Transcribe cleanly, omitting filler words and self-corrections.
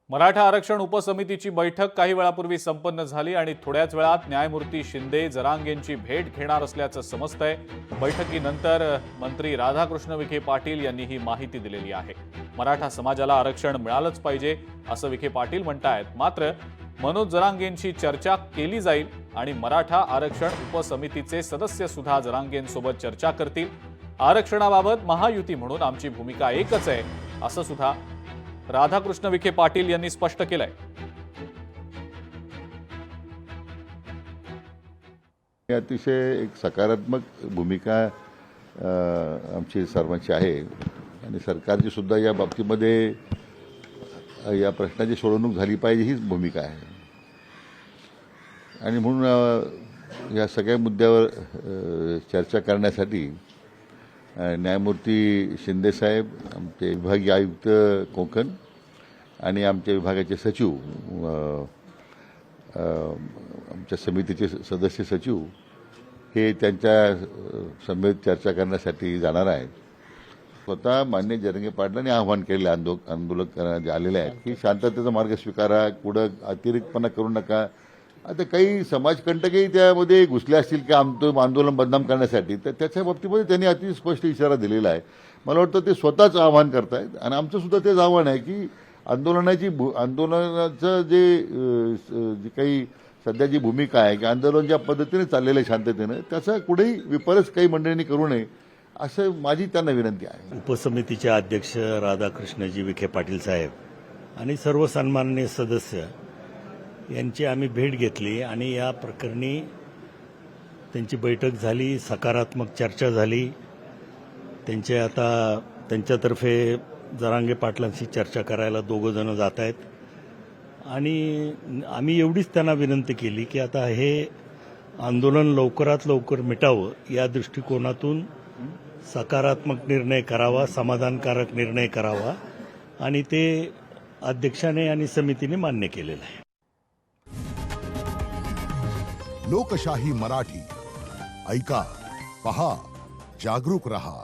मराठा आरक्षण उपसमितीची बैठक काही वेळापूर्वी संपन्न झाली आणि थोड्याच वेळात न्यायमूर्ती शिंदे जरांगेंची भेट घेणार असल्याचं समजतंय। बैठकीनंतर मंत्री राधाकृष्ण विखे पाटील यांनी ही माहिती दिलेली आहे। मराठा समाजाला आरक्षण मिळालंच पाहिजे असं विखे पाटील म्हणतायत। मात्र मनोज जरांगेंची चर्चा केली जाईल आणि मराठा आरक्षण उपसमितीचे सदस्य सुद्धा जरांगेंसोबत चर्चा करतील। आरक्षणाबाबत महायुती म्हणून आमची भूमिका एकच आहे असं सुद्धा राधाकृष्ण विखे पाटील यांनी स्पष्ट केलंय। अतिशय एक सकारात्मक भूमिका आमची सर्वांची आहे आणि सरकारची सुद्धा या बाबतीमध्ये या प्रश्नाची सोडवणूक झाली पाहिजे हीच भूमिका आहे। आणि म्हणून या सगळ्या मुद्द्यावर चर्चा करण्यासाठी न्यायमूर्ती शिंदे साहेब, आमचे विभागीय आयुक्त कोकण आणि आमच्या विभागाचे सचिव, आमच्या समितीचे सदस्य सचिव हे त्यांच्या समेत चर्चा करण्यासाठी जाणार आहेत। स्वतः मान्य जरांगे पाटलांनी आवाहन केलेले आंदोलक आलेले आहेत की शांततेचा मार्ग स्वीकारा, कुठं अतिरिक्तपणा करू नका। आता काही समाजकंटकही त्यामध्ये घुसले असतील की आमचं आंदोलन बदनाम करण्यासाठी, तर त्याच्या बाबतीमध्ये त्यांनी अति स्पष्ट इशारा दिलेला आहे। मला वाटतं ते स्वतःच आवाहन करतायत आणि आमचं सुद्धा तेच आव्हान आहे की आंदोलनाचं जे काही सध्याची भूमिका आहे की आंदोलन ज्या पद्धतीने चाललेलं आहे शांततेनं, त्याचा कुठेही विपरीत काही मंडळींनी करू नये असं माझी त्यांना विनंती आहे। उपसमितीचे अध्यक्ष राधाकृष्णजी विखे पाटील साहेब आणि सर्व सन्माननीय सदस्य यांची आम्ही भेट घेतली आणि या प्रकरणी त्यांची बैठक झाली, सकारात्मक चर्चा झाली। त्यांच्यातर्फे जरांगे पाटलांशी चर्चा करायला दोघं जण जात आहेत आणि आम्ही एवढीच त्यांना विनंती केली की आता हे आंदोलन लवकरात लवकर मिटावं या दृष्टिकोनातून सकारात्मक निर्णय करावा, समाधानकारक निर्णय करावा आणि ते अध्यक्षाने आणि समितीने मान्य केलेलं आहे। लोकशाही मराठी ऐका, पहा, जागरूक रहा।